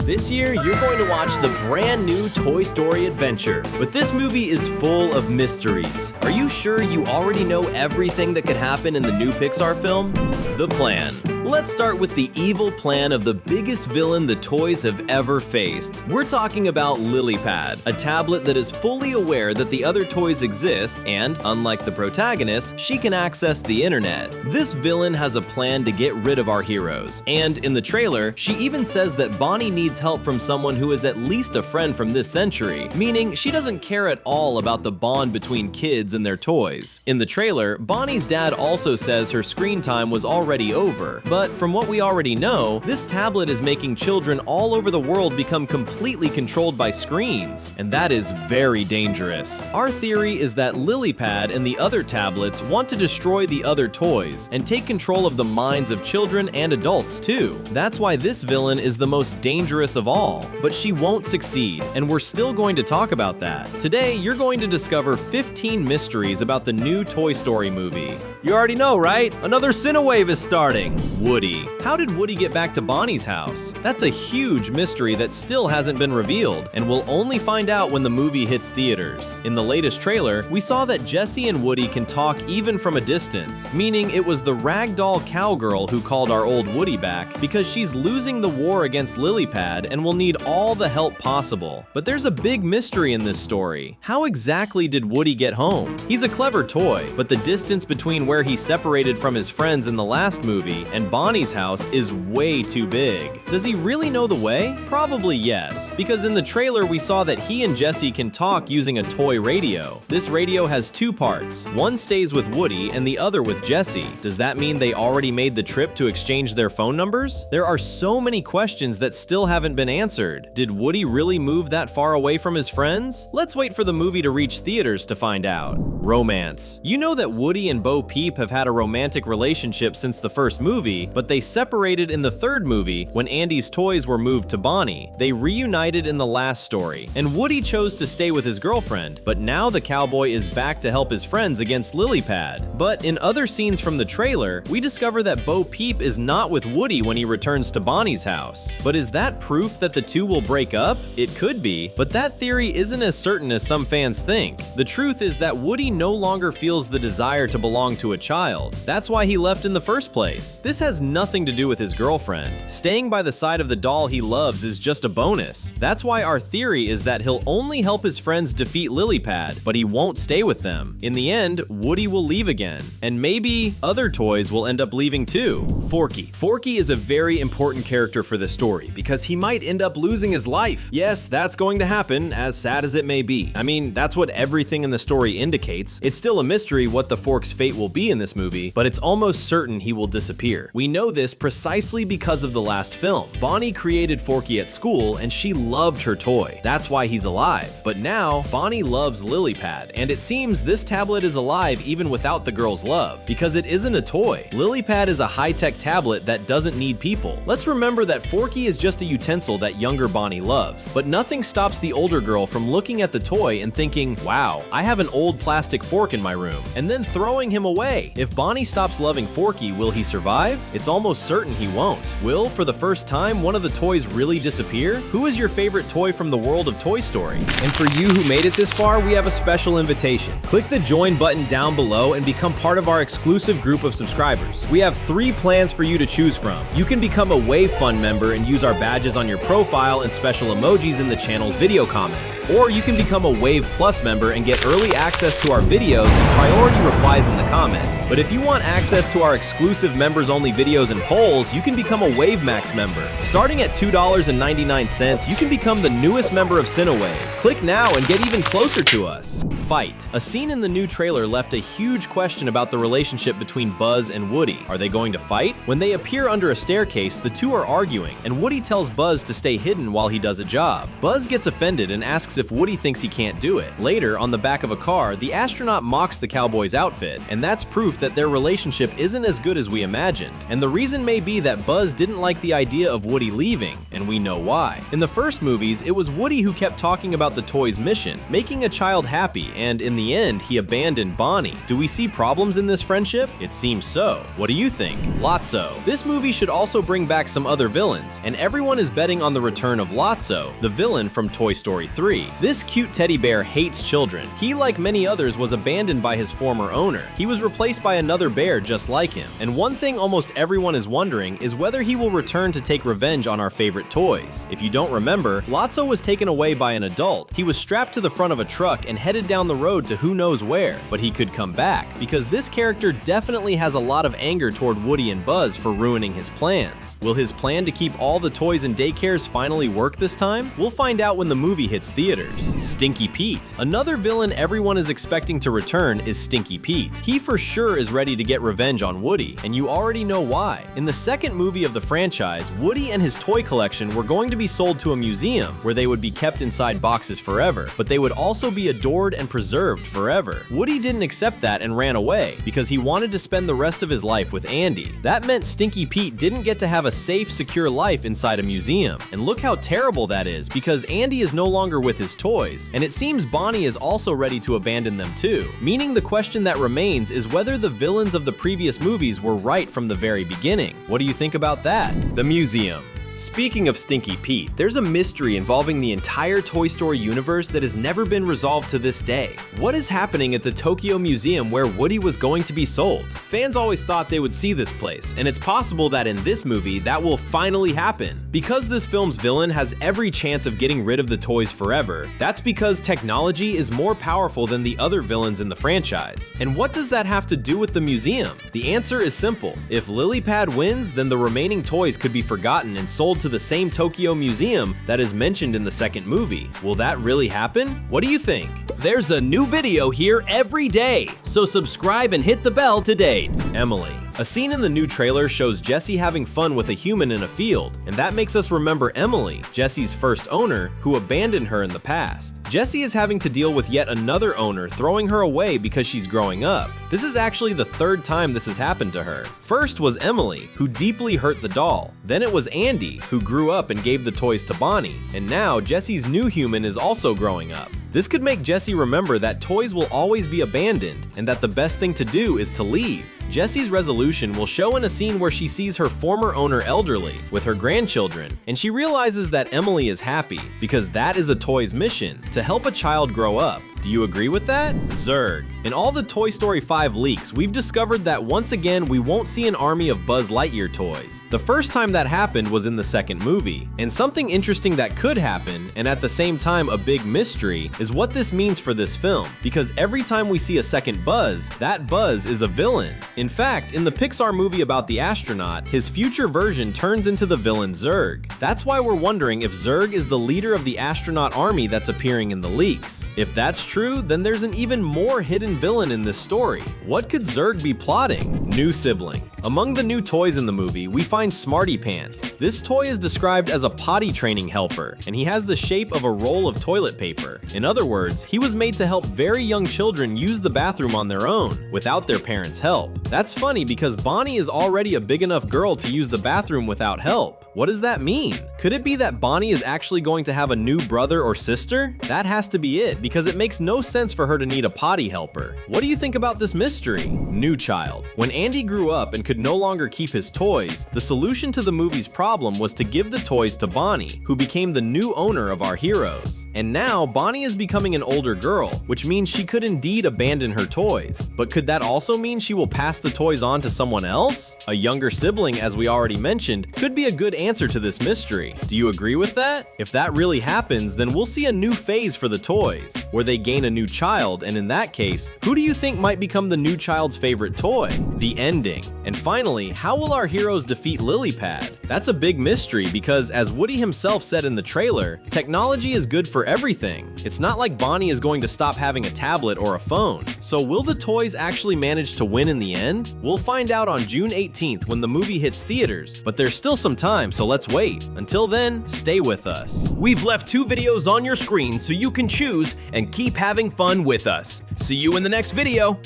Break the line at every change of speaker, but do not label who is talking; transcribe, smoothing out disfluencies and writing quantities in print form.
This year, you're going to watch the brand new Toy Story adventure, but this movie is full of mysteries. Are you sure you already know everything that could happen in the new Pixar film? The plan. Let's start with the evil plan of the biggest villain the toys have ever faced. We're talking about LilyPad, a tablet that is fully aware that the other toys exist and, unlike the protagonist, she can access the internet. This villain has a plan to get rid of our heroes, and in the trailer, she even says that Bonnie needs help from someone who is at least a friend from this century, meaning she doesn't care at all about the bond between kids and their toys. In the trailer, Bonnie's dad also says her screen time was already over, but from what we already know, this tablet is making children all over the world become completely controlled by screens, and that is very dangerous. Our theory is that LilyPad and the other tablets want to destroy the other toys and take control of the minds of children and adults too. That's why this villain is the most dangerous of all, but she won't succeed, and we're still going to talk about that. Today, you're going to discover 15 mysteries about the new Toy Story movie. You already know, right? Another Cinewave is starting. Woody. How did Woody get back to Bonnie's house? That's a huge mystery that still hasn't been revealed, and we'll only find out when the movie hits theaters. In the latest trailer, we saw that Jessie and Woody can talk even from a distance, meaning it was the ragdoll cowgirl who called our old Woody back because she's losing the war against LilyPad and will need all the help possible. But there's a big mystery in this story. How exactly did Woody get home? He's a clever toy, but the distance between where he separated from his friends in the last movie and Bonnie's house is way too big. Does he really know the way? Probably yes, because in the trailer we saw that he and Jessie can talk using a toy radio. This radio has two parts. One stays with Woody and the other with Jessie. Does that mean they already made the trip to exchange their phone numbers? There are so many questions that still haven't been answered. Did Woody really move that far away from his friends? Let's wait for the movie to reach theaters to find out. Romance. You know that Woody and Bo Peep have had a romantic relationship since the first movie, but they separated in the third movie when Andy's toys were moved to Bonnie. They reunited in the last story, and Woody chose to stay with his girlfriend, but now the cowboy is back to help his friends against LilyPad. But in other scenes from the trailer, we discover that Bo Peep is not with Woody when he returns to Bonnie's house. But is that proof that the two will break up? It could be, but that theory isn't as certain as some fans think. The truth is that Woody no longer feels the desire to belong to a child. That's why he left in the first place. This has nothing to do with his girlfriend. Staying by the side of the doll he loves is just a bonus. That's why our theory is that he'll only help his friends defeat LilyPad, but he won't stay with them. In the end, Woody will leave again, and maybe other toys will end up leaving too. Forky. Forky is a very important character for the story because he might end up losing his life. Yes, that's going to happen, as sad as it may be. I mean, that's what everything in the story indicates. It's still a mystery what the Fork's fate will be in this movie, but it's almost certain he will disappear. We know this precisely because of the last film. Bonnie created Forky at school and she loved her toy. That's why he's alive. But now, Bonnie loves LilyPad, and it seems this tablet is alive even without the girl's love, because it isn't a toy. LilyPad is a high-tech tablet that doesn't need people. Let's remember that Forky is just a utensil that younger Bonnie loves, but nothing stops the older girl from looking at the toy and thinking, wow, I have an old plastic fork in my room, and then throwing him away. If Bonnie stops loving Forky, will he survive? It's almost certain he won't. Will, for the first time, one of the toys really disappear? Who is your favorite toy from the world of Toy Story? And for you who made it this far, we have a special invitation. Click the join button down below and become part of our exclusive group of subscribers. We have 3 plans for you to choose from. You can become a Wave Fund member and use our badges on your profile and special emojis in the channel's video comments. Or you can become a Wave Plus member and get early access to our videos and priority replies in the comments. But if you want access to our exclusive members-only videos and polls, you can become a Wave Max member. Starting at $2.99, you can become the newest member of Cinewave. Click now and get even closer to us. Fight. A scene in the new trailer left a huge question about the relationship between Buzz and Woody. Are they going to fight? When they appear under a staircase, the two are arguing, and Woody tells Buzz to stay hidden while he does a job. Buzz gets offended and asks if Woody thinks he can't do it. Later, on the back of a car, the astronaut mocks the cowboy's outfit, and that's that's proof that their relationship isn't as good as we imagined. And the reason may be that Buzz didn't like the idea of Woody leaving, and we know why. In the first movies, it was Woody who kept talking about the toy's mission, making a child happy, and in the end, he abandoned Bonnie. Do we see problems in this friendship? It seems so. What do you think? Lotso. This movie should also bring back some other villains, and everyone is betting on the return of Lotso, the villain from Toy Story 3. This cute teddy bear hates children. He, like many others, was abandoned by his former owner. He was replaced by another bear just like him. And one thing almost everyone is wondering is whether he will return to take revenge on our favorite toys. If you don't remember, Lotso was taken away by an adult. He was strapped to the front of a truck and headed down the road to who knows where, but he could come back, because this character definitely has a lot of anger toward Woody and Buzz for ruining his plans. Will his plan to keep all the toys in daycares finally work this time? We'll find out when the movie hits theaters. Stinky Pete. Another villain everyone is expecting to return is Stinky Pete. He for sure is ready to get revenge on Woody, and you already know why. In the second movie of the franchise, Woody and his toy collection were going to be sold to a museum where they would be kept inside boxes forever, but they would also be adored and preserved forever. Woody didn't accept that and ran away because he wanted to spend the rest of his life with Andy. That meant Stinky Pete didn't get to have a safe, secure life inside a museum. And look how terrible that is, because Andy is no longer with his toys, and it seems Bonnie is also ready to abandon them too. Meaning the question that remains is whether the villains of the previous movies were right from the very beginning. What do you think about that? The museum. Speaking of Stinky Pete, there's a mystery involving the entire Toy Story universe that has never been resolved to this day. What is happening at the Tokyo Museum where Woody was going to be sold? Fans always thought they would see this place, and it's possible that in this movie that will finally happen. Because this film's villain has every chance of getting rid of the toys forever, that's because technology is more powerful than the other villains in the franchise. And what does that have to do with the museum? The answer is simple. If Lilypad wins, then the remaining toys could be forgotten and sold to the same Tokyo Museum that is mentioned in the second movie. Will that really happen? What do you think? There's a new video here every day, so subscribe and hit the bell today. Emily. A scene in the new trailer shows Jessie having fun with a human in a field, and that makes us remember Emily, Jessie's first owner, who abandoned her in the past. Jessie is having to deal with yet another owner throwing her away because she's growing up. This is actually the third time this has happened to her. First was Emily, who deeply hurt the doll. Then it was Andy, who grew up and gave the toys to Bonnie. And now Jessie's new human is also growing up. This could make Jessie remember that toys will always be abandoned and that the best thing to do is to leave. Jessie's resolution will show in a scene where she sees her former owner elderly with her grandchildren, and she realizes that Emily is happy because that is a toy's mission, to help a child grow up. Do you agree with that? Zurg. In all the Toy Story 5 leaks, we've discovered that once again we won't see an army of Buzz Lightyear toys. The first time that happened was in the second movie. And something interesting that could happen, and at the same time a big mystery, is what this means for this film. Because every time we see a second Buzz, that Buzz is a villain. In fact, in the Pixar movie about the astronaut, his future version turns into the villain Zurg. That's why we're wondering if Zurg is the leader of the astronaut army that's appearing in the leaks. If that's true, then there's an even more hidden villain in this story. What could Zurg be plotting? New sibling. Among the new toys in the movie, we find Smarty Pants. This toy is described as a potty training helper, and he has the shape of a roll of toilet paper. In other words, he was made to help very young children use the bathroom on their own, without their parents' help. That's funny because Bonnie is already a big enough girl to use the bathroom without help. What does that mean? Could it be that Bonnie is actually going to have a new brother or sister? That has to be it, because it makes no sense for her to need a potty helper. What do you think about this mystery? New child. When Andy grew up and could no longer keep his toys, the solution to the movie's problem was to give the toys to Bonnie, who became the new owner of our heroes. And now, Bonnie is becoming an older girl, which means she could indeed abandon her toys. But could that also mean she will pass the toys on to someone else? A younger sibling, as we already mentioned, could be a good answer to this mystery. Do you agree with that? If that really happens, then we'll see a new phase for the toys, where they gain a new child, and in that case, who do you think might become the new child's favorite toy? The ending. And finally, how will our heroes defeat Lilypad? That's a big mystery because, as Woody himself said in the trailer, technology is good for everything. It's not like Bonnie is going to stop having a tablet or a phone. So will the toys actually manage to win in the end? We'll find out on June 18th when the movie hits theaters, but there's still some time, so let's wait. Until then, stay with us. We've left 2 videos on your screen so you can choose and keep having fun with us. See you in the next video.